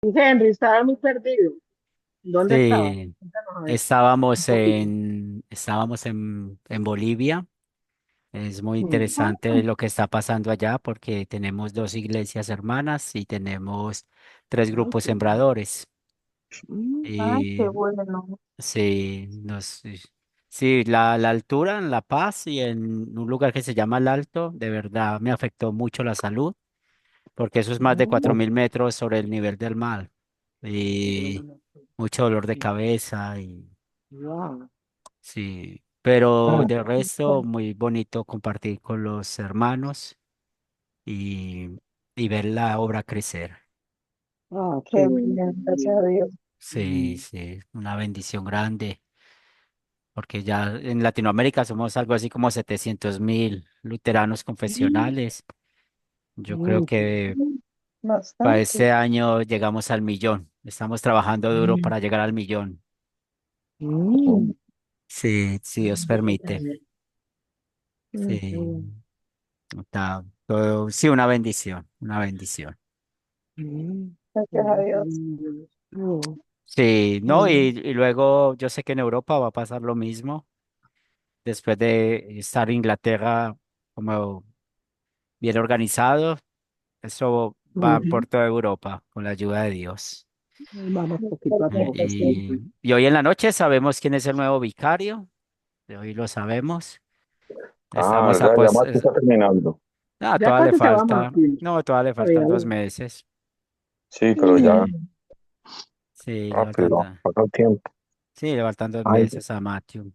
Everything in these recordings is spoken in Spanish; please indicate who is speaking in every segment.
Speaker 1: Henry, estaba muy perdido. ¿Dónde estaba?
Speaker 2: Sí,
Speaker 1: Cuéntanos a ver un
Speaker 2: estábamos
Speaker 1: poquito.
Speaker 2: en Bolivia. Es muy
Speaker 1: Ah,
Speaker 2: interesante lo que está pasando allá porque tenemos dos iglesias hermanas y tenemos tres
Speaker 1: ay,
Speaker 2: grupos
Speaker 1: qué bueno.
Speaker 2: sembradores.
Speaker 1: Ay, qué
Speaker 2: Y
Speaker 1: bueno.
Speaker 2: sí, sí, la altura en La Paz y en un lugar que se llama El Alto, de verdad me afectó mucho la salud porque eso es más de cuatro
Speaker 1: Mm,
Speaker 2: mil metros sobre el nivel del mar y mucho dolor de cabeza y
Speaker 1: wow.
Speaker 2: sí, pero
Speaker 1: Ah,
Speaker 2: de resto muy bonito compartir con los hermanos y, y ver la obra crecer.
Speaker 1: qué bien, gracias a Dios.
Speaker 2: Sí, sí, una bendición grande, porque ya en Latinoamérica somos algo así como 700.000 luteranos confesionales. Yo creo
Speaker 1: Qué
Speaker 2: que
Speaker 1: bien.
Speaker 2: para
Speaker 1: Bastante.
Speaker 2: este año llegamos al millón. Estamos trabajando duro para llegar al millón.
Speaker 1: Mm,
Speaker 2: Sí, si Dios permite.
Speaker 1: qué
Speaker 2: Sí,
Speaker 1: bueno.
Speaker 2: está todo, sí, una bendición, una bendición.
Speaker 1: Gracias a Dios.
Speaker 2: Sí, no,
Speaker 1: Mm,
Speaker 2: y luego yo sé que en Europa va a pasar lo mismo. Después de estar en Inglaterra como bien organizado, eso va
Speaker 1: ujú.
Speaker 2: por toda Europa con la ayuda de Dios.
Speaker 1: Vamos poquito a poco, sí.
Speaker 2: Y hoy en la noche sabemos quién es el nuevo vicario, de hoy lo sabemos.
Speaker 3: Ah,
Speaker 2: Estamos a
Speaker 3: ¿verdad? Ya Mati está terminando.
Speaker 1: Ya casi se va Martín.
Speaker 2: todavía le
Speaker 1: Todavía
Speaker 2: faltan dos
Speaker 1: no.
Speaker 2: meses.
Speaker 3: Sí, pero ya
Speaker 2: Sí,
Speaker 3: rápido, pasó el tiempo.
Speaker 2: le faltan dos
Speaker 3: Ay,
Speaker 2: meses a Matthew.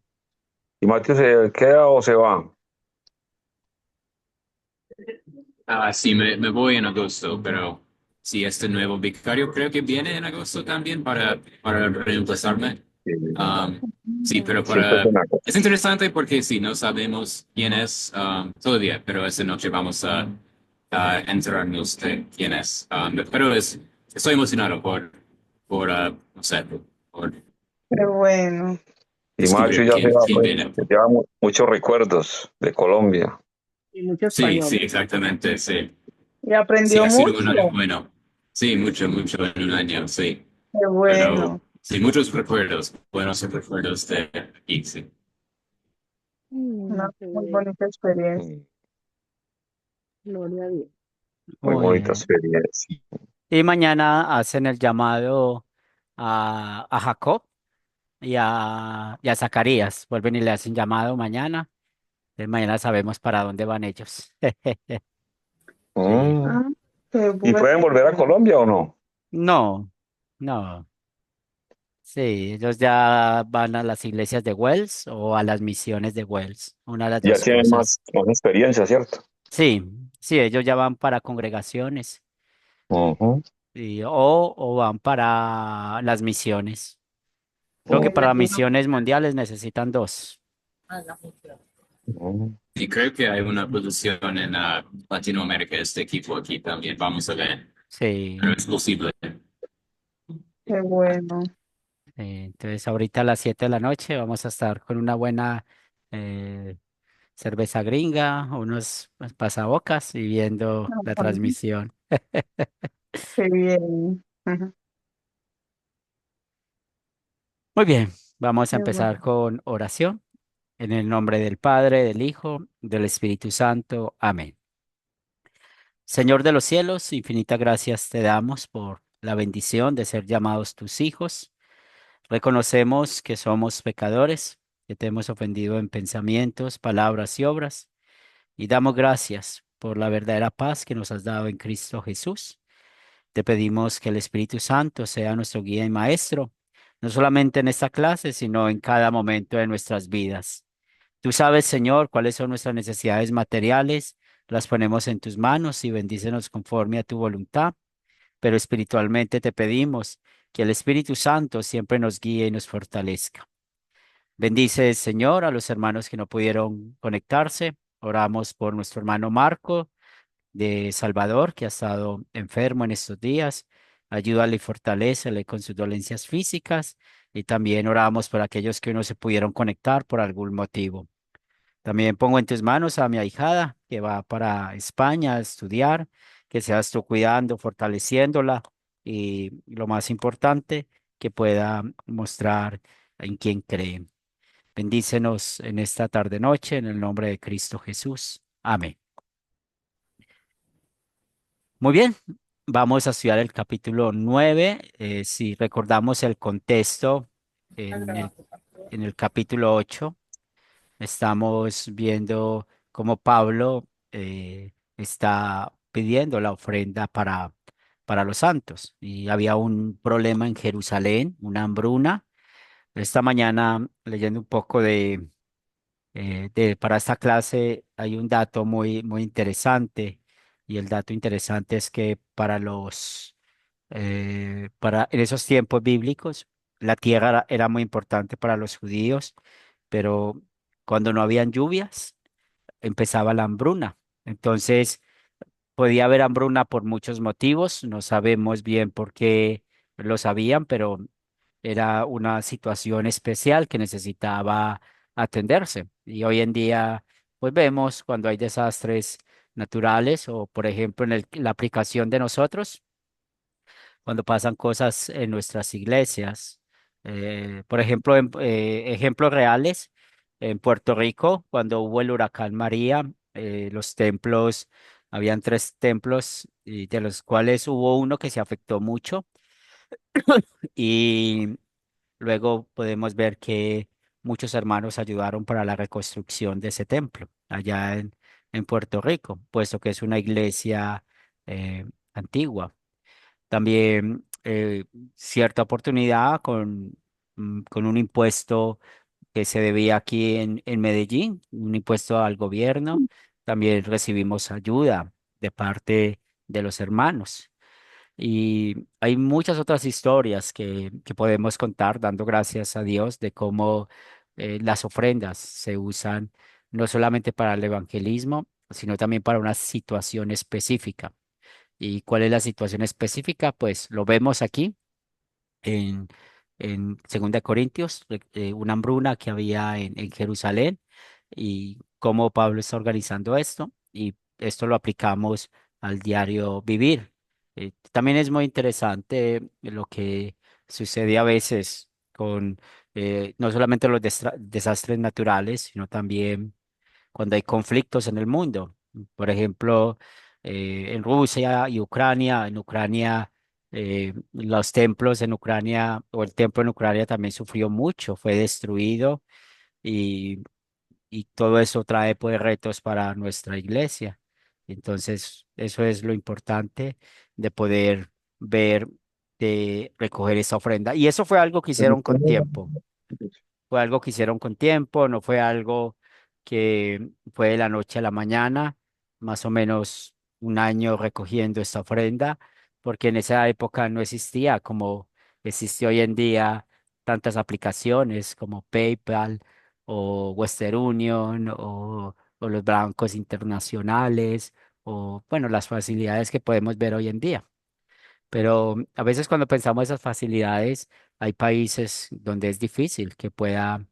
Speaker 3: ¿y Mati se queda o se va?
Speaker 4: Sí, me voy en agosto, pero sí, este nuevo vicario creo que viene en agosto también para reemplazarme.
Speaker 3: Sí,
Speaker 4: Um, sí, pero
Speaker 3: siempre es
Speaker 4: para...
Speaker 3: una
Speaker 4: Es
Speaker 3: cosa.
Speaker 4: interesante porque sí, no sabemos quién es todavía, pero esta noche vamos a enterarnos de quién es. Pero estoy emocionado no sé, por
Speaker 1: Qué bueno.
Speaker 3: Y Macho
Speaker 4: descubrir
Speaker 3: ya se va,
Speaker 4: quién
Speaker 3: pues,
Speaker 4: viene.
Speaker 3: se lleva muchos recuerdos de Colombia.
Speaker 1: Y mucho
Speaker 4: Sí, sí,
Speaker 1: español.
Speaker 4: exactamente, sí.
Speaker 1: Y
Speaker 4: Sí,
Speaker 1: aprendió
Speaker 4: ha sido un año
Speaker 1: mucho.
Speaker 4: bueno. Sí, mucho, mucho en un año, sí.
Speaker 1: Qué
Speaker 4: Pero
Speaker 1: bueno.
Speaker 4: sí, muchos recuerdos, buenos recuerdos de aquí, sí.
Speaker 1: Una
Speaker 2: Qué
Speaker 1: muy
Speaker 2: bien.
Speaker 1: bonita experiencia.
Speaker 3: Mm,
Speaker 1: Gloria a Dios.
Speaker 3: muy
Speaker 2: Muy
Speaker 3: bonita
Speaker 2: bien.
Speaker 3: experiencia.
Speaker 2: Y mañana hacen el llamado a Jacob y a Zacarías. Vuelven y le hacen llamado mañana. Entonces mañana sabemos para dónde van ellos. Sí.
Speaker 3: Mm,
Speaker 1: Ah, qué
Speaker 3: ¿Y
Speaker 1: bueno.
Speaker 3: pueden volver a Colombia o no?
Speaker 2: No, no. Sí, ellos ya van a las iglesias de Wells o a las misiones de Wells, una de las
Speaker 3: Ya
Speaker 2: dos
Speaker 3: tienen
Speaker 2: cosas.
Speaker 3: más experiencia, ¿cierto?
Speaker 2: Sí, sí, ellos ya van para congregaciones
Speaker 3: Ujú.
Speaker 2: o van para las misiones. Creo que para misiones mundiales necesitan dos.
Speaker 3: Mm.
Speaker 4: Y creo que hay una posición en Latinoamérica, este equipo aquí también, vamos a ver.
Speaker 2: Sí.
Speaker 4: Pero es posible.
Speaker 1: Qué bueno.
Speaker 2: Entonces ahorita a las 7 de la noche vamos a estar con una buena eh, cerveza gringa, unos pasabocas y viendo la
Speaker 1: Ajá,
Speaker 2: transmisión.
Speaker 1: qué bien. Ajá,
Speaker 2: Muy bien, vamos a
Speaker 1: qué bueno.
Speaker 2: empezar con oración. En el nombre del Padre, del Hijo, del Espíritu Santo. Amén. Señor de los cielos, infinitas gracias te damos por la bendición de ser llamados tus hijos. Reconocemos que somos pecadores, que te hemos ofendido en pensamientos, palabras y obras, y damos gracias por la verdadera paz que nos has dado en Cristo Jesús. Te pedimos que el Espíritu Santo sea nuestro guía y maestro, no solamente en esta clase, sino en cada momento de nuestras vidas. Tú sabes, Señor, cuáles son nuestras necesidades materiales, las ponemos en tus manos y bendícenos conforme a tu voluntad, pero espiritualmente te pedimos que el Espíritu Santo siempre nos guíe y nos fortalezca. Bendice, Señor, a los hermanos que no pudieron conectarse. Oramos por nuestro hermano Marco de Salvador, que ha estado enfermo en estos días. Ayúdale y fortalécele con sus dolencias físicas. Y también oramos por aquellos que no se pudieron conectar por algún motivo. También pongo en tus manos a mi ahijada que va para España a estudiar, que seas tú cuidando, fortaleciéndola. y lo más importante, que pueda mostrar en quién cree. Bendícenos en esta tarde noche en el nombre de Cristo Jesús. Amén. Muy bien, vamos a estudiar el capítulo 9. Si recordamos el contexto en en el capítulo 8, estamos viendo cómo Pablo está pidiendo la ofrenda para los santos. Y había un problema en Jerusalén, una hambruna. Esta mañana, leyendo un poco para esta clase, hay un dato muy interesante. Y el dato interesante es que en esos tiempos bíblicos, la tierra era muy importante para los judíos, pero cuando no habían lluvias, empezaba la hambruna. Entonces, podía haber hambruna por muchos motivos, no sabemos bien por qué lo sabían, pero era una situación especial que necesitaba atenderse. Y hoy en día, pues vemos cuando hay desastres naturales o, por ejemplo, la aplicación de nosotros cuando pasan cosas en nuestras iglesias. Por ejemplo, ejemplos reales, en Puerto Rico, cuando hubo el huracán María, los templos, habían tres templos, y de los cuales hubo uno que se afectó mucho. Y luego podemos ver que muchos hermanos ayudaron para la reconstrucción de ese templo allá en Puerto Rico, puesto que es una iglesia antigua. También cierta oportunidad con un impuesto que se debía aquí en Medellín, un impuesto al gobierno. También recibimos ayuda de parte de los hermanos. Y hay muchas otras historias que podemos contar dando gracias a Dios de cómo las ofrendas se usan no solamente para el evangelismo, sino también para una situación específica. ¿Y cuál es la situación específica? Pues lo vemos aquí en, en 2 Corintios, una hambruna que había en Jerusalén y cómo Pablo está organizando esto. Y esto lo aplicamos al diario vivir. También es muy interesante lo que sucede a veces con no solamente los desastres naturales, sino también cuando hay conflictos en el mundo. Por ejemplo, en Rusia y Ucrania. En Ucrania, los templos en Ucrania o el templo en Ucrania también sufrió mucho, fue destruido y, y todo eso trae pues retos para nuestra iglesia. Entonces, eso es lo importante de poder ver, de recoger esa ofrenda. Y eso fue algo que hicieron con tiempo. Fue algo que hicieron con tiempo, no fue algo que fue de la noche a la mañana, más o menos un año recogiendo esta ofrenda, porque en esa época no existía como existe hoy en día tantas aplicaciones como PayPal o Western Union o los bancos internacionales o, bueno, las facilidades que podemos ver hoy en día. Pero a veces cuando pensamos esas facilidades, hay países donde es difícil que pueda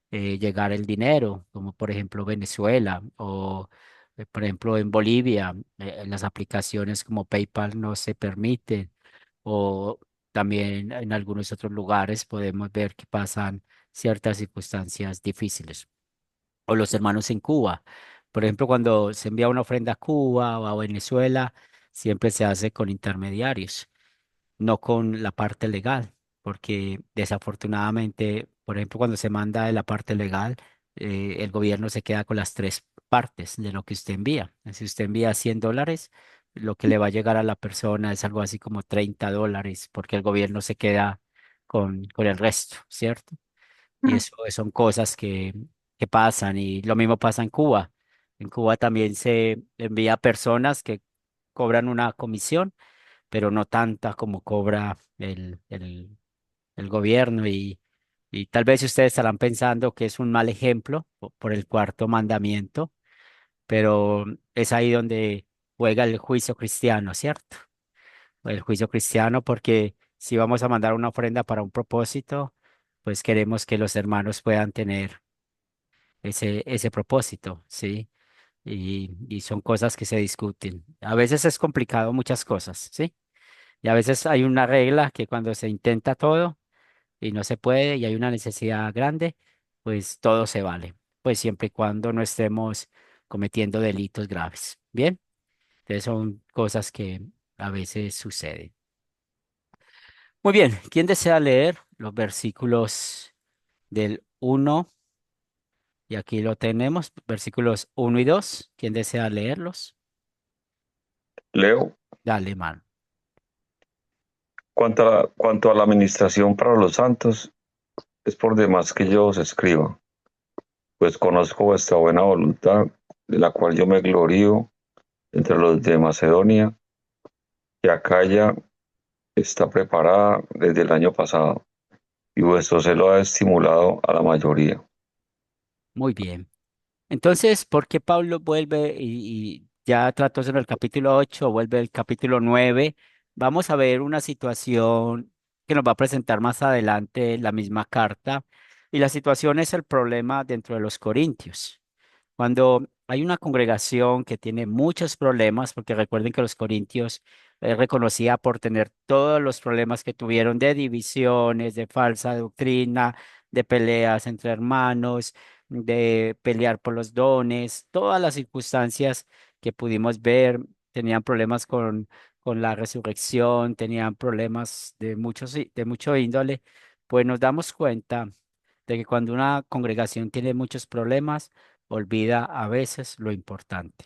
Speaker 2: llegar el dinero, como por ejemplo Venezuela o por ejemplo en Bolivia, las aplicaciones como PayPal no se permiten o también en algunos otros lugares podemos ver que pasan ciertas circunstancias difíciles. O los hermanos en Cuba. Por ejemplo, cuando se envía una ofrenda a Cuba o a Venezuela, siempre se hace con intermediarios, no con la parte legal, porque desafortunadamente, por ejemplo, cuando se manda de la parte legal, el gobierno se queda con las tres partes de lo que usted envía. Si usted envía $100, lo que le va a llegar a la persona es algo así como $30, porque el gobierno se queda con el resto, ¿cierto? Y eso son cosas que pasan y lo mismo pasa en Cuba. En Cuba también se envía a personas que cobran una comisión, pero no tanta como cobra el gobierno y tal vez ustedes estarán pensando que es un mal ejemplo por el cuarto mandamiento, pero es ahí donde juega el juicio cristiano, ¿cierto? El juicio cristiano, porque si vamos a mandar una ofrenda para un propósito, pues queremos que los hermanos puedan tener ese propósito, ¿sí? Y son cosas que se discuten. A veces es complicado muchas cosas, ¿sí? Y a veces hay una regla que cuando se intenta todo y no se puede y hay una necesidad grande, pues todo se vale, pues siempre y cuando no estemos cometiendo delitos graves. Bien, entonces son cosas que a veces suceden. Muy bien, ¿quién desea leer los versículos del uno? Y aquí lo tenemos, versículos 1 y 2. ¿Quién desea leerlos?
Speaker 3: Leo,
Speaker 2: Dale, mano.
Speaker 3: cuanto a la administración para los santos, es por demás que yo os escriba, pues conozco vuestra buena voluntad, de la cual yo me glorío entre los de Macedonia, que Acaya está preparada desde el año pasado, y vuestro celo ha estimulado a la mayoría.
Speaker 2: Muy bien. Entonces, ¿por qué Pablo vuelve y ya trató eso en el capítulo 8, vuelve el capítulo 9? Vamos a ver una situación que nos va a presentar más adelante la misma carta. Y la situación es el problema dentro de los corintios. Cuando hay una congregación que tiene muchos problemas, porque recuerden que los corintios reconocía por tener todos los problemas que tuvieron de divisiones, de falsa doctrina, de peleas entre hermanos, de pelear por los dones, todas las circunstancias que pudimos ver, tenían problemas con la resurrección, tenían problemas de mucho índole, pues nos damos cuenta de que cuando una congregación tiene muchos problemas, olvida a veces lo importante.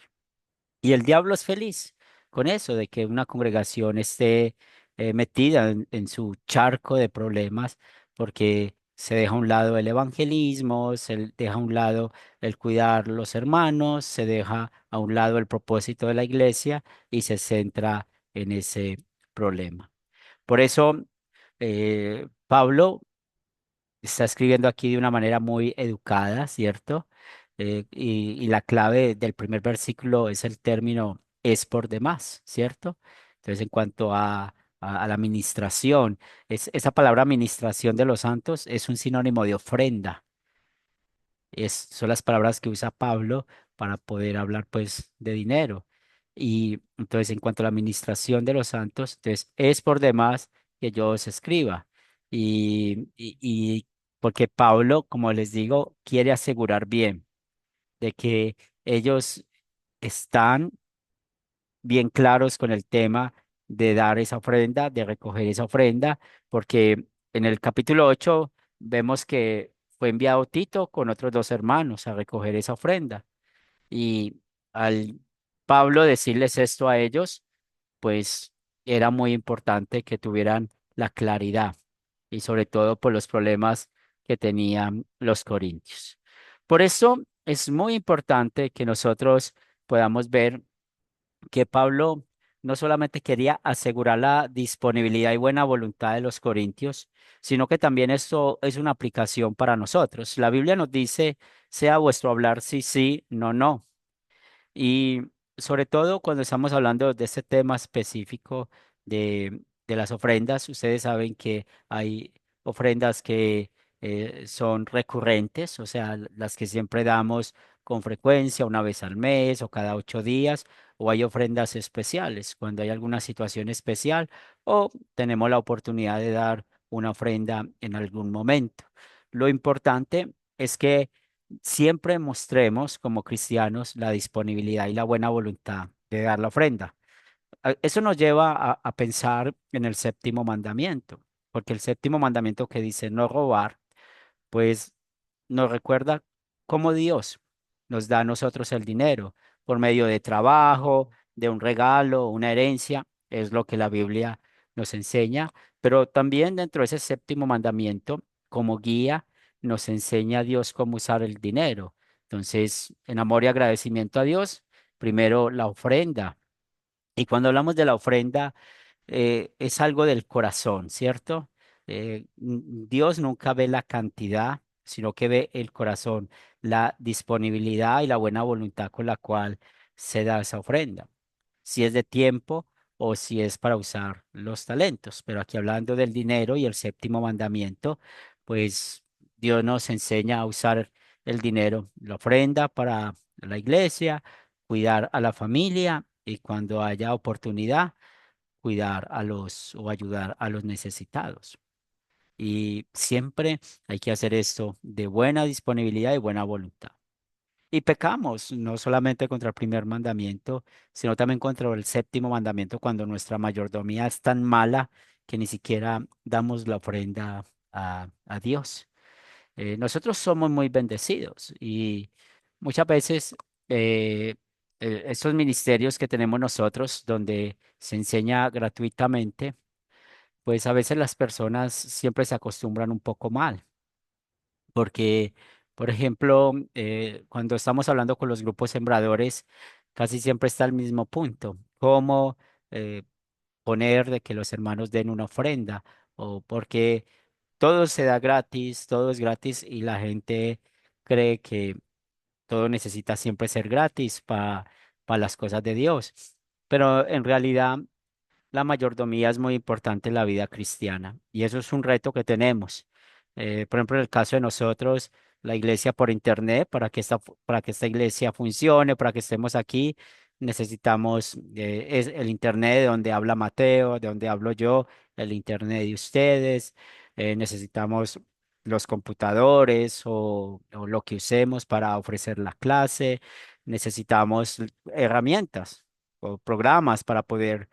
Speaker 2: Y el diablo es feliz con eso, de que una congregación esté metida en su charco de problemas, porque se deja a un lado el evangelismo, se deja a un lado el cuidar los hermanos, se deja a un lado el propósito de la iglesia y se centra en ese problema. Por eso, Pablo está escribiendo aquí de una manera muy educada, ¿cierto? Y la clave del primer versículo es el término es por demás, ¿cierto? Entonces, en cuanto a la administración, esa palabra administración de los santos es un sinónimo de ofrenda. Son las palabras que usa Pablo para poder hablar pues de dinero. Y entonces en cuanto a la administración de los santos, entonces es por demás que yo os escriba. Y porque Pablo, como les digo, quiere asegurar bien de que ellos están bien claros con el tema de dar esa ofrenda, de recoger esa ofrenda, porque en el capítulo 8 vemos que fue enviado Tito con otros dos hermanos a recoger esa ofrenda. Y al Pablo decirles esto a ellos, pues era muy importante que tuvieran la claridad y sobre todo por los problemas que tenían los corintios. Por eso es muy importante que nosotros podamos ver que Pablo no solamente quería asegurar la disponibilidad y buena voluntad de los corintios, sino que también esto es una aplicación para nosotros. La Biblia nos dice, sea vuestro hablar sí, sí, no, no. Y sobre todo cuando estamos hablando de este tema específico de las ofrendas, ustedes saben que hay ofrendas que son recurrentes, o sea, las que siempre damos con frecuencia, una vez al mes o cada 8 días, o hay ofrendas especiales, cuando hay alguna situación especial o tenemos la oportunidad de dar una ofrenda en algún momento. Lo importante es que siempre mostremos como cristianos la disponibilidad y la buena voluntad de dar la ofrenda. Eso nos lleva a pensar en el séptimo mandamiento, porque el séptimo mandamiento que dice no robar, pues nos recuerda cómo Dios nos da a nosotros el dinero por medio de trabajo, de un regalo, una herencia, es lo que la Biblia nos enseña, pero también dentro de ese séptimo mandamiento, como guía, nos enseña a Dios cómo usar el dinero. Entonces, en amor y agradecimiento a Dios, primero la ofrenda. Y cuando hablamos de la ofrenda, es algo del corazón, ¿cierto? Dios nunca ve la cantidad, sino que ve el corazón, la disponibilidad y la buena voluntad con la cual se da esa ofrenda, si es de tiempo o si es para usar los talentos. Pero aquí hablando del dinero y el séptimo mandamiento, pues Dios nos enseña a usar el dinero, la ofrenda para la iglesia, cuidar a la familia y cuando haya oportunidad cuidar a los o ayudar a los necesitados. Y siempre hay que hacer esto de buena disponibilidad y buena voluntad. Y pecamos no solamente contra el primer mandamiento, sino también contra el séptimo mandamiento cuando nuestra mayordomía es tan mala que ni siquiera damos la ofrenda a Dios. Nosotros somos muy bendecidos y muchas veces estos ministerios que tenemos nosotros, donde se enseña gratuitamente, pues a veces las personas siempre se acostumbran un poco mal, porque, por ejemplo, cuando estamos hablando con los grupos sembradores, casi siempre está el mismo punto, cómo eh, poner de que los hermanos den una ofrenda, o porque todo se da gratis, todo es gratis y la gente cree que todo necesita siempre ser gratis para las cosas de Dios. Pero en realidad la mayordomía es muy importante en la vida cristiana y eso es un reto que tenemos. Por ejemplo, en el caso de nosotros, la iglesia por internet, para que esta iglesia funcione, para que estemos aquí, necesitamos es el internet de donde habla Mateo, de donde hablo yo, el internet de ustedes. Necesitamos los computadores o lo que usemos para ofrecer la clase. Necesitamos herramientas o programas para poder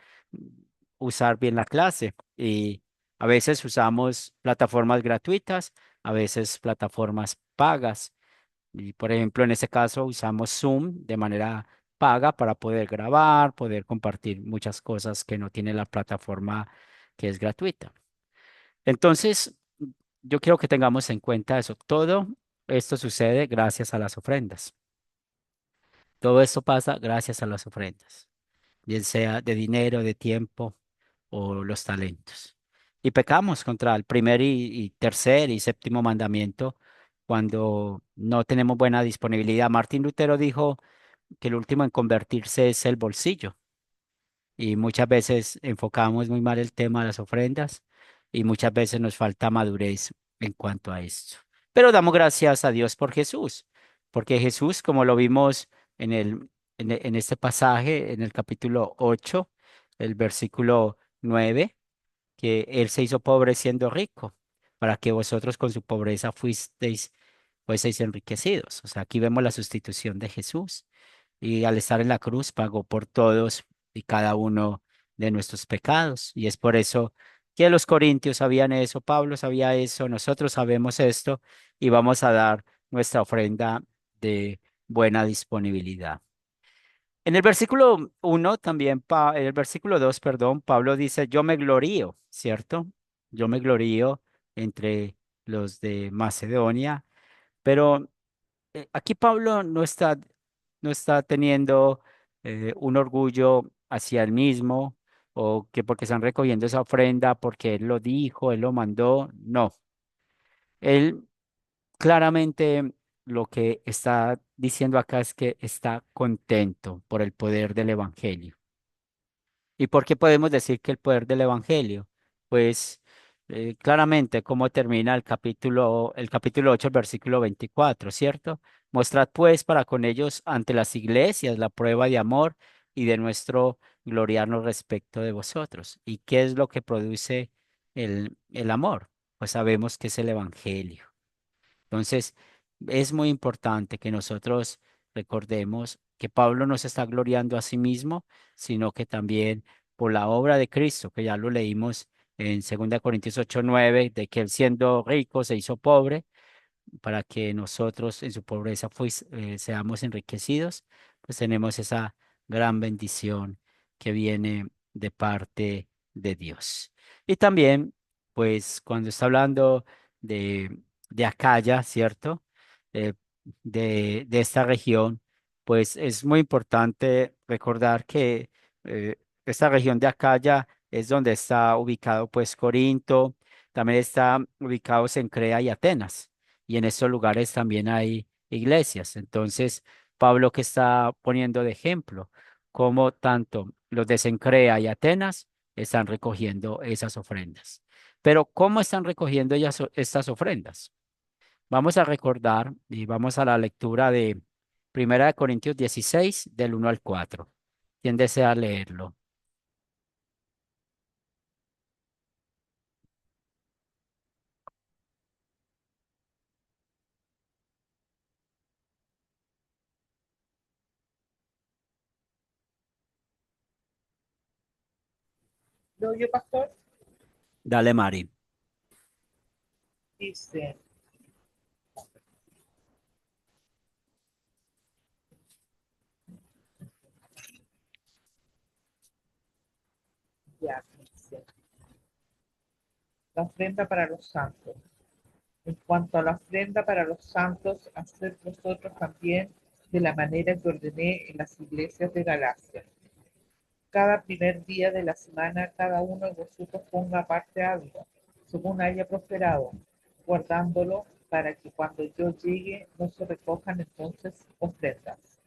Speaker 2: usar bien la clase y a veces usamos plataformas gratuitas, a veces plataformas pagas. Y por ejemplo, en este caso usamos Zoom de manera paga para poder grabar, poder compartir muchas cosas que no tiene la plataforma que es gratuita. Entonces, yo quiero que tengamos en cuenta eso. Todo esto sucede gracias a las ofrendas. Todo esto pasa gracias a las ofrendas, bien sea de dinero, de tiempo o los talentos. Y pecamos contra el primer y tercer y séptimo mandamiento cuando no tenemos buena disponibilidad. Martín Lutero dijo que el último en convertirse es el bolsillo. Y muchas veces enfocamos muy mal el tema de las ofrendas y muchas veces nos falta madurez en cuanto a esto. Pero damos gracias a Dios por Jesús, porque Jesús, como lo vimos en este pasaje, en el capítulo 8 el versículo 9 que Él se hizo pobre siendo rico, para que vosotros con su pobreza fueseis enriquecidos. O sea, aquí vemos la sustitución de Jesús y al estar en la cruz pagó por todos y cada uno de nuestros pecados. Y es por eso que los corintios sabían eso, Pablo sabía eso, nosotros sabemos esto y vamos a dar nuestra ofrenda de buena disponibilidad. En el versículo 1 también, en el versículo 2 perdón, Pablo dice, yo me glorío, ¿cierto? Yo me glorío entre los de Macedonia, pero aquí Pablo no está teniendo un orgullo hacia él mismo o que porque están recogiendo esa ofrenda, porque él lo dijo, él lo mandó. No, él claramente lo que está diciendo acá es que está contento por el poder del evangelio. ¿Y por qué podemos decir que el poder del evangelio? Pues claramente cómo termina el capítulo 8 el versículo 24, ¿cierto? Mostrad pues para con ellos ante las iglesias la prueba de amor y de nuestro gloriarnos respecto de vosotros. ¿Y qué es lo que produce el amor? Pues sabemos que es el evangelio. Entonces, es muy importante que nosotros recordemos que Pablo no se está gloriando a sí mismo, sino que también por la obra de Cristo, que ya lo leímos en 2 Corintios 8:9, de que él siendo rico se hizo pobre para que nosotros en su pobreza seamos enriquecidos, pues tenemos esa gran bendición que viene de parte de Dios. Y también, pues cuando está hablando de Acaya, ¿cierto? Eh, de esta región, pues es muy importante recordar que eh, esta región de Acaya es donde está ubicado pues Corinto, también está ubicados en Crea y Atenas y en estos lugares también hay iglesias. Entonces, Pablo que está poniendo de ejemplo cómo tanto los de Cencrea y Atenas están recogiendo esas ofrendas. Pero ¿cómo están recogiendo estas ofrendas? Vamos a recordar y vamos a la lectura de 1 Corintios 16 del 1 al 4. ¿Quién desea leerlo?
Speaker 5: ¿Lo oye, pastor?
Speaker 2: Dale, Mari.
Speaker 5: Dice, ya, dice, la ofrenda para los santos. En cuanto a la ofrenda para los santos, haced vosotros también de la manera que ordené en las iglesias de Galacia. Cada primer día de la semana, cada uno de vosotros ponga aparte algo, según haya prosperado, guardándolo para que cuando yo llegue no se recojan entonces ofrendas.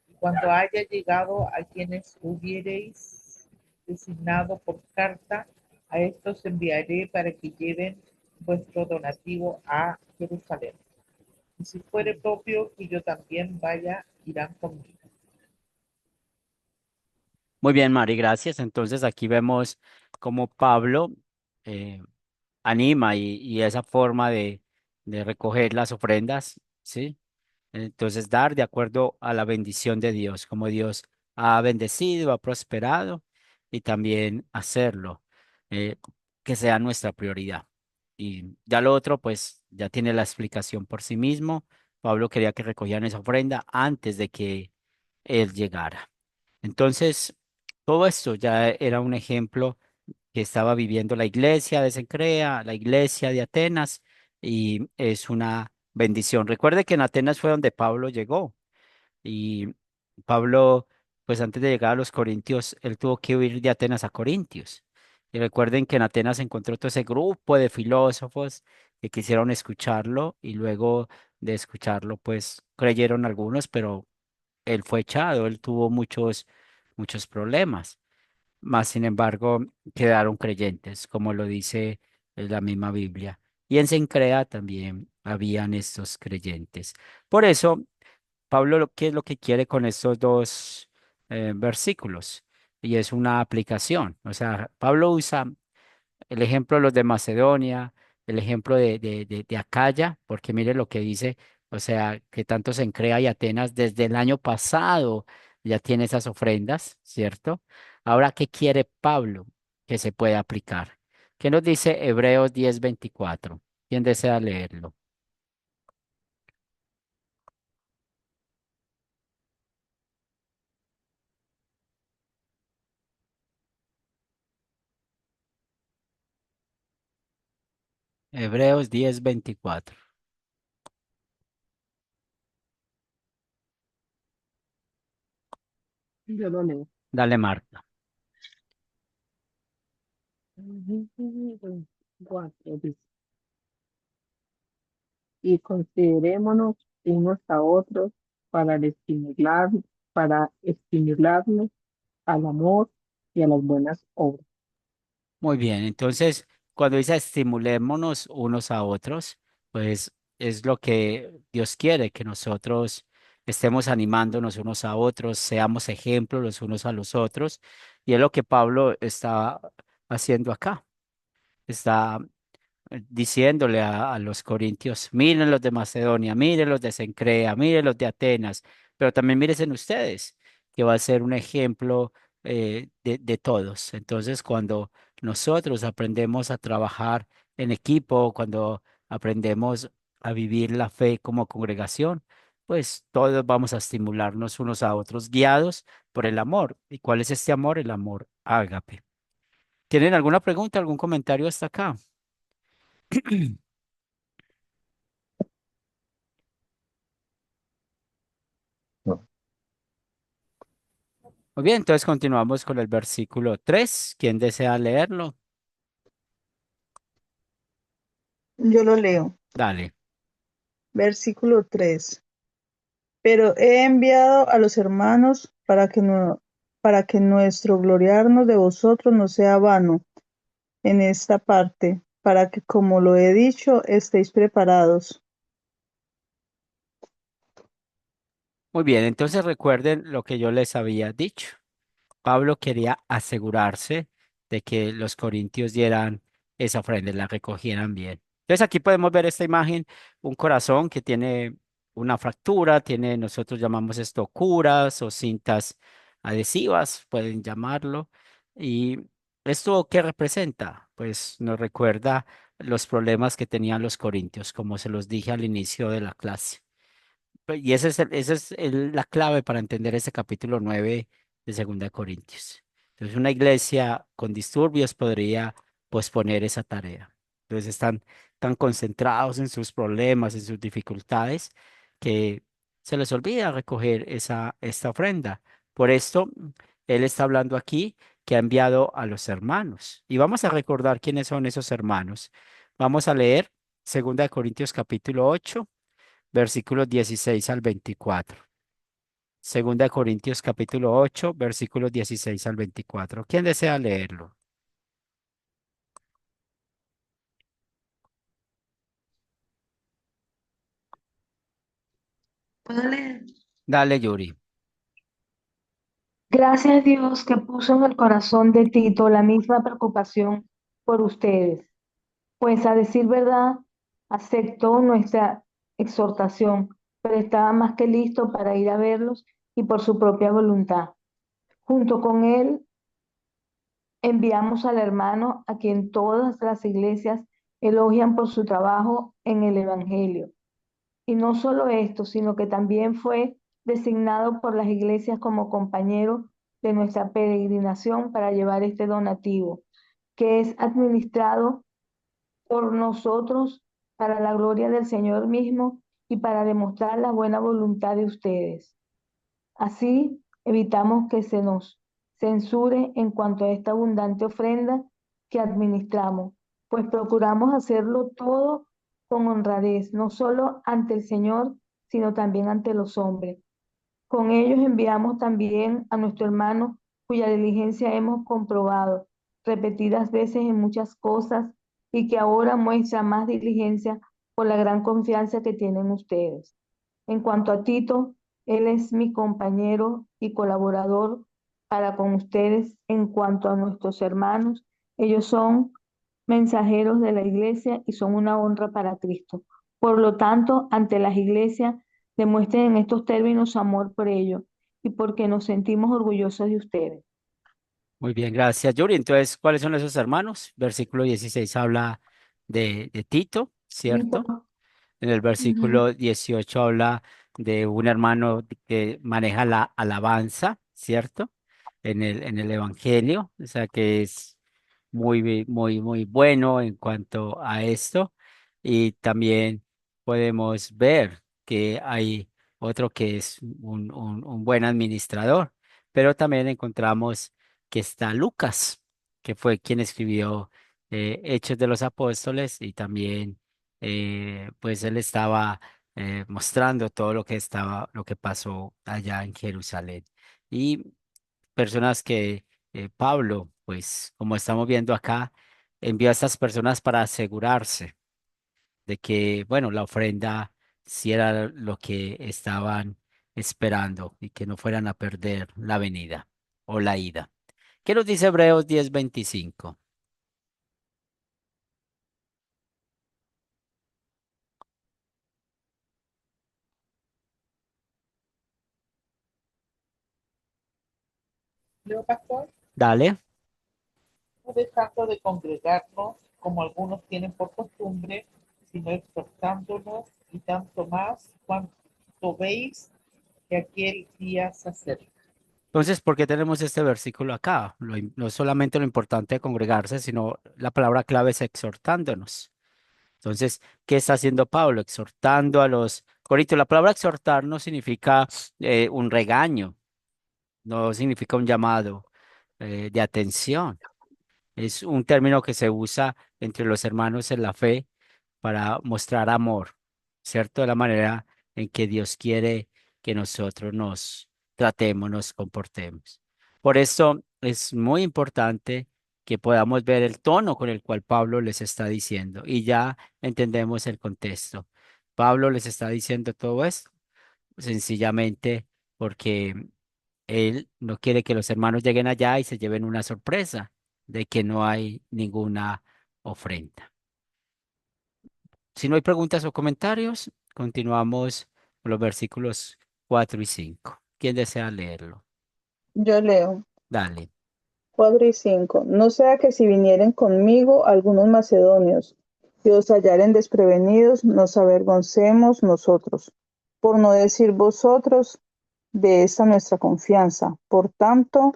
Speaker 5: Y cuando haya llegado a quienes hubiereis designado por carta, a estos enviaré para que lleven vuestro donativo a Jerusalén. Y si fuere propio que yo también vaya, irán conmigo.
Speaker 2: Muy bien, Mari, gracias. Entonces aquí vemos cómo Pablo eh, anima y esa forma de recoger las ofrendas, ¿sí? Entonces dar de acuerdo a la bendición de Dios, como Dios ha bendecido, ha prosperado y también hacerlo, eh, que sea nuestra prioridad. Y ya lo otro, pues ya tiene la explicación por sí mismo. Pablo quería que recogieran esa ofrenda antes de que él llegara. Entonces, todo esto ya era un ejemplo que estaba viviendo la iglesia de Cencrea, la iglesia de Atenas, y es una bendición. Recuerde que en Atenas fue donde Pablo llegó, y Pablo, pues antes de llegar a los Corintios, él tuvo que huir de Atenas a Corintios. Y recuerden que en Atenas se encontró todo ese grupo de filósofos que quisieron escucharlo, y luego de escucharlo, pues creyeron algunos, pero él fue echado, él tuvo muchos problemas. Más sin embargo, quedaron creyentes, como lo dice la misma Biblia. Y en Cencrea también habían estos creyentes. Por eso, Pablo, ¿qué es lo que quiere con estos dos versículos? Y es una aplicación. O sea, Pablo usa el ejemplo de los de Macedonia, el ejemplo de Acaya, porque mire lo que dice, o sea, que tanto Cencrea y Atenas desde el año pasado ya tiene esas ofrendas, ¿cierto? Ahora, ¿qué quiere Pablo que se pueda aplicar? ¿Qué nos dice Hebreos 10:24? ¿Quién desea leerlo? Hebreos 10:24.
Speaker 1: Yo lo leo.
Speaker 2: Dale, Marta.
Speaker 1: Cuatro, dice. Y considerémonos unos a otros para estimular, para estimularnos al amor y a las buenas obras.
Speaker 2: Muy bien, entonces cuando dice estimulémonos unos a otros, pues es lo que Dios quiere, que nosotros estemos animándonos unos a otros, seamos ejemplos los unos a los otros, y es lo que Pablo está haciendo acá. Está diciéndole a los corintios, miren los de Macedonia, miren los de Cencrea, miren los de Atenas, pero también miren ustedes, que va a ser un ejemplo de todos. Entonces, cuando nosotros aprendemos a trabajar en equipo, cuando aprendemos a vivir la fe como congregación, pues todos vamos a estimularnos unos a otros, guiados por el amor. ¿Y cuál es este amor? El amor ágape. ¿Tienen alguna pregunta, algún comentario hasta acá?
Speaker 3: No.
Speaker 2: Muy bien, entonces continuamos con el versículo 3. ¿Quién desea leerlo?
Speaker 6: Yo lo leo.
Speaker 2: Dale.
Speaker 6: Versículo 3. Pero he enviado a los hermanos para que nuestro gloriarnos de vosotros no sea vano en esta parte, para que, como lo he dicho, estéis preparados.
Speaker 2: Muy bien, entonces recuerden lo que yo les había dicho. Pablo quería asegurarse de que los corintios dieran esa ofrenda, la recogieran bien. Entonces aquí podemos ver esta imagen, un corazón que tiene una fractura, tiene, nosotros llamamos esto curas o cintas adhesivas, pueden llamarlo. Y ¿Esto qué representa? Pues nos recuerda los problemas que tenían los corintios, como se los dije al inicio de la clase. Y la clave para entender ese capítulo 9 de Segunda de Corintios. Entonces, una iglesia con disturbios podría posponer esa tarea. Entonces, están tan concentrados en sus problemas, en sus dificultades, que se les olvida recoger esta ofrenda. Por esto, él está hablando aquí que ha enviado a los hermanos. Y vamos a recordar quiénes son esos hermanos. Vamos a leer Segunda de Corintios capítulo 8 versículos 16 al 24. Segunda de Corintios capítulo 8 versículos 16 al 24. ¿Quién desea leerlo?
Speaker 7: ¿Puedo leer?
Speaker 2: Dale, Yuri.
Speaker 7: Gracias a Dios que puso en el corazón de Tito la misma preocupación por ustedes, pues a decir verdad, aceptó nuestra exhortación, pero estaba más que listo para ir a verlos y por su propia voluntad. Junto con él enviamos al hermano a quien todas las iglesias elogian por su trabajo en el Evangelio. Y no solo esto, sino que también fue designado por las iglesias como compañero de nuestra peregrinación para llevar este donativo, que es administrado por nosotros para la gloria del Señor mismo y para demostrar la buena voluntad de ustedes. Así evitamos que se nos censure en cuanto a esta abundante ofrenda que administramos, pues procuramos hacerlo todo con honradez, no solo ante el Señor, sino también ante los hombres. Con ellos enviamos también a nuestro hermano, cuya diligencia hemos comprobado repetidas veces en muchas cosas y que ahora muestra más diligencia por la gran confianza que tienen ustedes. En cuanto a Tito, él es mi compañero y colaborador para con ustedes. En cuanto a nuestros hermanos, ellos son mensajeros de la iglesia y son una honra para Cristo. Por lo tanto, ante las iglesias, demuestren en estos términos su amor por ellos y porque nos sentimos orgullosos de ustedes.
Speaker 2: Muy bien, gracias, Yuri. Entonces, ¿cuáles son esos hermanos? Versículo 16 habla de Tito, ¿cierto?
Speaker 7: Tito,
Speaker 2: En el
Speaker 7: ujú.
Speaker 2: versículo 18 habla de un hermano que maneja la alabanza, ¿cierto? En el Evangelio, o sea que es muy bueno en cuanto a esto. Y también podemos ver que hay otro que es un buen administrador, pero también encontramos que está Lucas, que fue quien escribió Hechos de los Apóstoles y también pues él estaba mostrando todo lo que pasó allá en Jerusalén. Y personas que Pablo, pues como estamos viendo acá, envió a estas personas para asegurarse de que, bueno, la ofrenda sí era lo que estaban esperando y que no fueran a perder la venida o la ida. ¿Qué nos dice Hebreos 10:25?
Speaker 5: Leo, pastor,
Speaker 2: Dale.
Speaker 5: no dejando de congregarnos como algunos tienen por costumbre, sino exhortándonos y tanto más cuanto veis que aquel día se acerca.
Speaker 2: Entonces, ¿por qué tenemos este versículo acá? No solamente lo importante de congregarse, sino la palabra clave es exhortándonos. Entonces, ¿qué está haciendo Pablo? Exhortando a los Corintios. La palabra exhortar no significa un regaño, no significa un llamado de atención. Es un término que se usa entre los hermanos en la fe para mostrar amor, ¿cierto? De la manera en que Dios quiere que nosotros nos tratemos, nos comportemos. Por eso es muy importante que podamos ver el tono con el cual Pablo les está diciendo y ya entendemos el contexto. Pablo les está diciendo todo esto sencillamente porque él no quiere que los hermanos lleguen allá y se lleven una sorpresa de que no hay ninguna ofrenda. Si no hay preguntas o comentarios, continuamos con los versículos 4 y 5. ¿Quién desea leerlo?
Speaker 6: Yo leo.
Speaker 2: Dale.
Speaker 6: 4 y 5. No sea que si vinieren conmigo algunos macedonios y os hallaren desprevenidos, nos avergoncemos nosotros, por no decir vosotros, de esta nuestra confianza. Por tanto,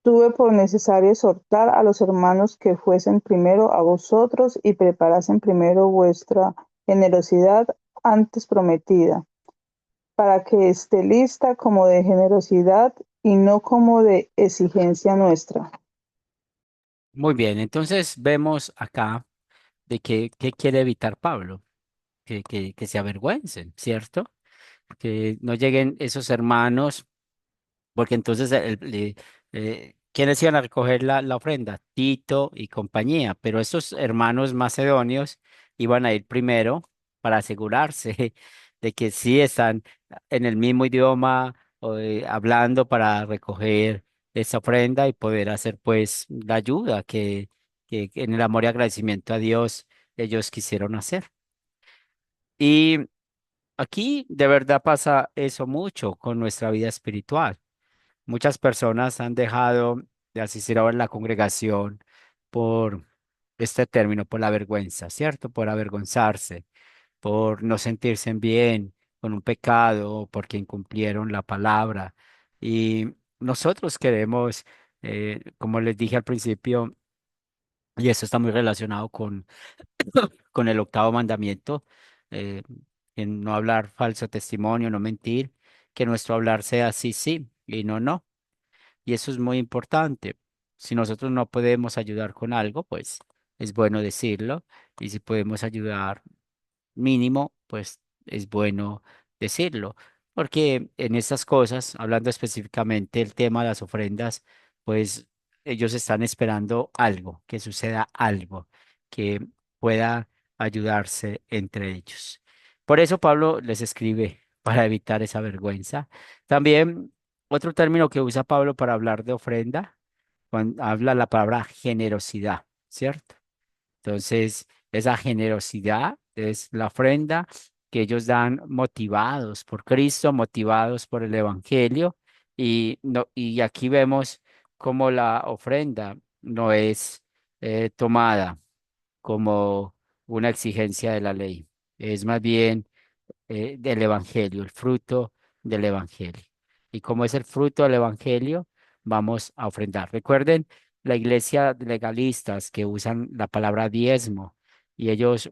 Speaker 6: tuve por necesario exhortar a los hermanos que fuesen primero a vosotros y preparasen primero vuestra generosidad antes prometida, para que esté lista como de generosidad y no como de exigencia nuestra.
Speaker 2: Muy bien, entonces vemos acá de qué quiere evitar Pablo, que se avergüencen, ¿cierto? Que no lleguen esos hermanos, porque entonces, ¿quiénes iban a recoger la ofrenda? Tito y compañía, pero esos hermanos macedonios iban a ir primero para asegurarse de que sí están en el mismo idioma o, hablando para recoger esa ofrenda y poder hacer pues la ayuda que en el amor y agradecimiento a Dios ellos quisieron hacer. Y aquí de verdad pasa eso mucho con nuestra vida espiritual. Muchas personas han dejado de asistir ahora a la congregación por este término, por la vergüenza, ¿cierto? Por avergonzarse, por no sentirse bien con un pecado, o porque incumplieron la palabra. Y nosotros queremos, como les dije al principio, y eso está muy relacionado con el octavo mandamiento, eh, en no hablar falso testimonio, no mentir, que nuestro hablar sea sí, sí y no, no. Y eso es muy importante. Si nosotros no podemos ayudar con algo, pues es bueno decirlo. Y si podemos ayudar mínimo, pues es bueno decirlo. Porque en estas cosas, hablando específicamente del tema de las ofrendas, pues ellos están esperando algo, que suceda algo, que pueda ayudarse entre ellos. Por eso Pablo les escribe para evitar esa vergüenza. También otro término que usa Pablo para hablar de ofrenda, cuando habla la palabra generosidad, ¿cierto? Entonces, esa generosidad es la ofrenda que ellos dan motivados por Cristo, motivados por el Evangelio. Y, no, y aquí vemos cómo la ofrenda no es tomada como una exigencia de la ley. Es más bien del Evangelio, el fruto del Evangelio. Y como es el fruto del Evangelio, vamos a ofrendar. Recuerden la iglesia de legalistas que usan la palabra diezmo y ellos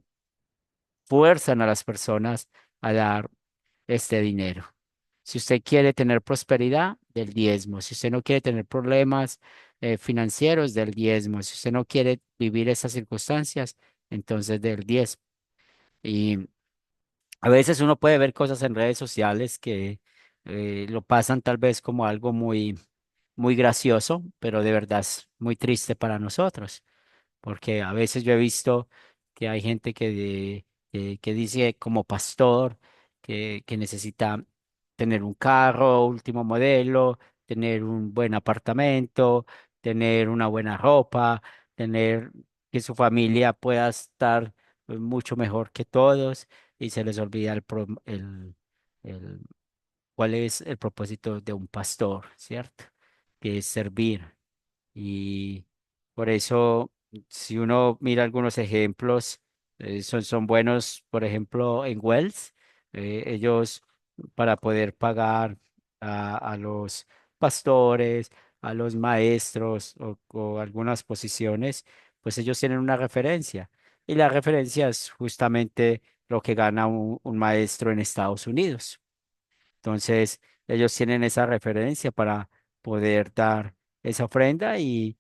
Speaker 2: fuerzan a las personas a dar este dinero. Si usted quiere tener prosperidad, del diezmo. Si usted no quiere tener problemas financieros, del diezmo. Si usted no quiere vivir esas circunstancias, entonces del diezmo. Y a veces uno puede ver cosas en redes sociales que lo pasan tal vez como algo muy gracioso, pero de verdad es muy triste para nosotros, porque a veces yo he visto que hay gente que dice como pastor que necesita tener un carro, último modelo, tener un buen apartamento, tener una buena ropa, tener que su familia pueda estar mucho mejor que todos y se les olvida el cuál es el propósito de un pastor, ¿cierto? Que es servir. Y por eso, si uno mira algunos ejemplos, son buenos, por ejemplo, en Wells, ellos para poder pagar a los pastores, a los maestros o algunas posiciones, pues ellos tienen una referencia. Y la referencia es justamente lo que gana un maestro en Estados Unidos. Entonces, ellos tienen esa referencia para poder dar esa ofrenda y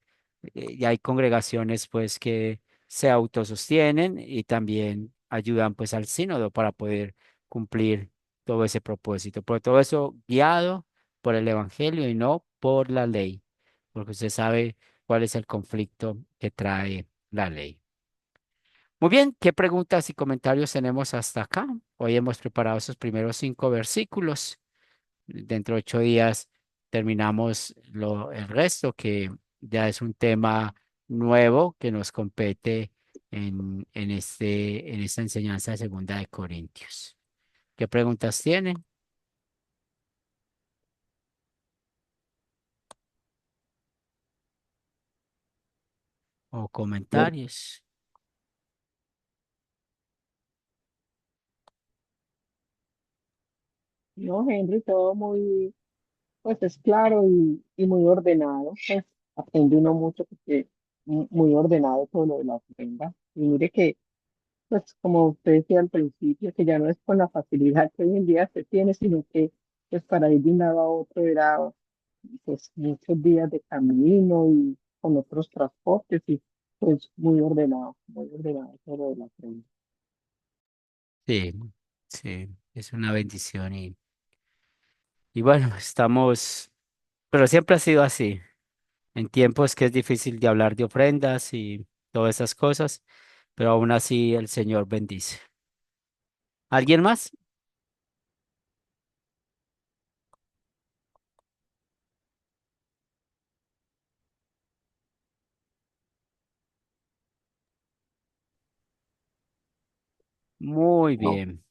Speaker 2: hay congregaciones pues que se autosostienen y también ayudan pues al sínodo para poder cumplir todo ese propósito. Por todo eso guiado por el evangelio y no por la ley, porque usted sabe cuál es el conflicto que trae la ley. Muy bien, ¿qué preguntas y comentarios tenemos hasta acá? Hoy hemos preparado esos primeros 5 versículos. Dentro de 8 días terminamos el resto, que ya es un tema nuevo que nos compete en esta enseñanza de Segunda de Corintios. ¿Qué preguntas tienen? o comentarios.
Speaker 1: No, Henry, todo muy, pues es claro y muy ordenado. Pues aprende uno mucho porque muy ordenado todo lo de la ofrenda. Y mire que, pues como usted decía al principio, que ya no es con la facilidad que hoy en día se tiene, sino que pues para ir de un lado a otro era pues muchos días de camino y con otros transportes y pues muy ordenado todo lo de la ofrenda.
Speaker 2: Sí, sí, es una bendición y bueno, estamos, pero siempre ha sido así. En tiempos que es difícil de hablar de ofrendas y todas esas cosas, pero aún así el Señor bendice. ¿Alguien más? Muy
Speaker 3: No,
Speaker 2: bien.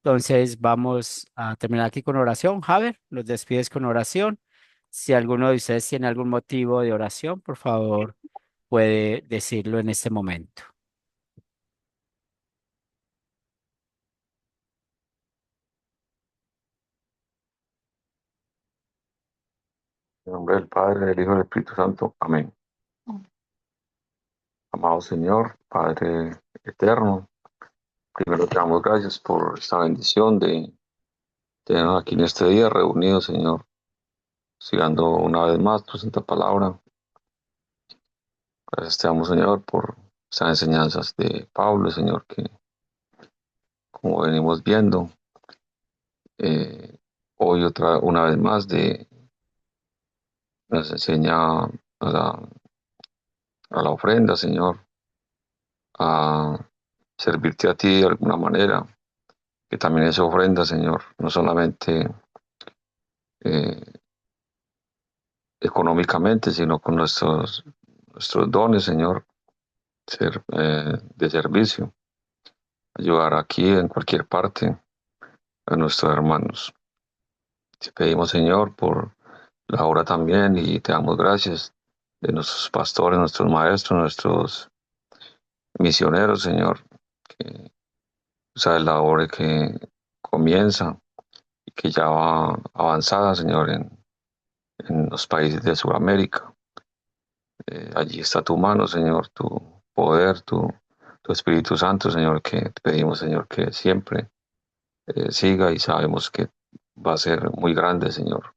Speaker 2: Entonces vamos a terminar aquí con oración. Javier, los despides con oración. Si alguno de ustedes tiene algún motivo de oración, por favor, puede decirlo en este momento.
Speaker 3: en nombre del Padre, del Hijo y del Espíritu Santo. Amén. Amado Señor, Padre eterno, primero te damos gracias por esta bendición de tenernos aquí en este día reunidos, Señor, sigando una vez más tu santa palabra. Gracias te damos, Señor, por estas enseñanzas de Pablo, Señor, que como venimos viendo, eh, hoy una vez más nos enseña a la ofrenda, Señor, a servirte a ti de alguna manera, que también es ofrenda, Señor, no solamente eh, económicamente, sino con nuestros dones, Señor, de servicio, ayudar aquí en cualquier parte a nuestros hermanos. Te pedimos, Señor, por la obra también y te damos gracias de nuestros pastores, nuestros maestros, nuestros misioneros, Señor, que tú sabes la obra que comienza y que ya va avanzada, Señor, en los países de Sudamérica. Allí está tu mano, Señor, tu poder, tu Espíritu Santo, Señor, que te pedimos, Señor, que siempre siga y sabemos que va a ser muy grande, Señor.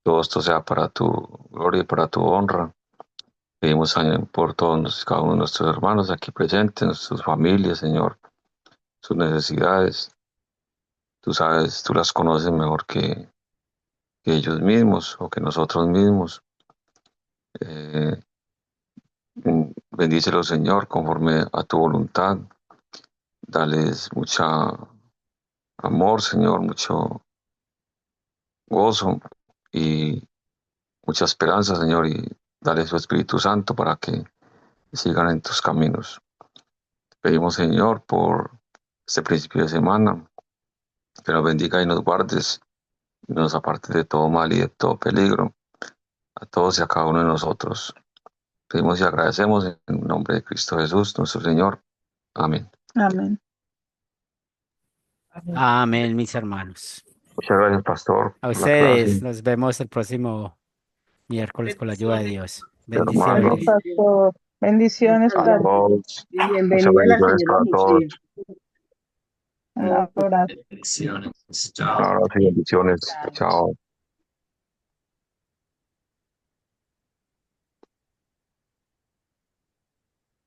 Speaker 3: Todo esto sea para tu gloria y para tu honra. Pedimos, Señor, por todos cada uno de nuestros hermanos aquí presentes, sus familias, Señor, sus necesidades. Tú sabes, tú las conoces mejor que ellos mismos o que nosotros mismos. Eh, Bendícelo, Señor, conforme a tu voluntad. Dales mucha amor, Señor, mucho gozo y mucha esperanza, Señor, y dale su Espíritu Santo para que sigan en tus caminos. Pedimos, Señor, por este principio de semana, que nos bendiga y nos guardes, y nos apartes de todo mal y de todo peligro, a todos y a cada uno de nosotros. Pedimos y agradecemos en el nombre de Cristo Jesús, nuestro Señor. Amén.
Speaker 6: Amén.
Speaker 5: Amén.
Speaker 2: Amén, mis hermanos.
Speaker 3: Muchas gracias, Pastor,
Speaker 2: A
Speaker 3: por la clase.
Speaker 2: ustedes, nos vemos el próximo miércoles con la ayuda de
Speaker 5: Bendiciones.
Speaker 2: Dios.
Speaker 6: Bueno,
Speaker 3: Hermanos,
Speaker 2: Bendiciones.
Speaker 6: pastor, bendiciones
Speaker 3: a
Speaker 6: para ti.
Speaker 3: todos,
Speaker 1: Y
Speaker 3: muchas
Speaker 1: bienvenida la
Speaker 3: bendiciones
Speaker 1: señora
Speaker 3: para todos.
Speaker 1: Lucía.
Speaker 6: Un abrazo.
Speaker 4: Bendiciones.
Speaker 3: Un
Speaker 4: Chao.
Speaker 3: abrazo y bendiciones. Chao.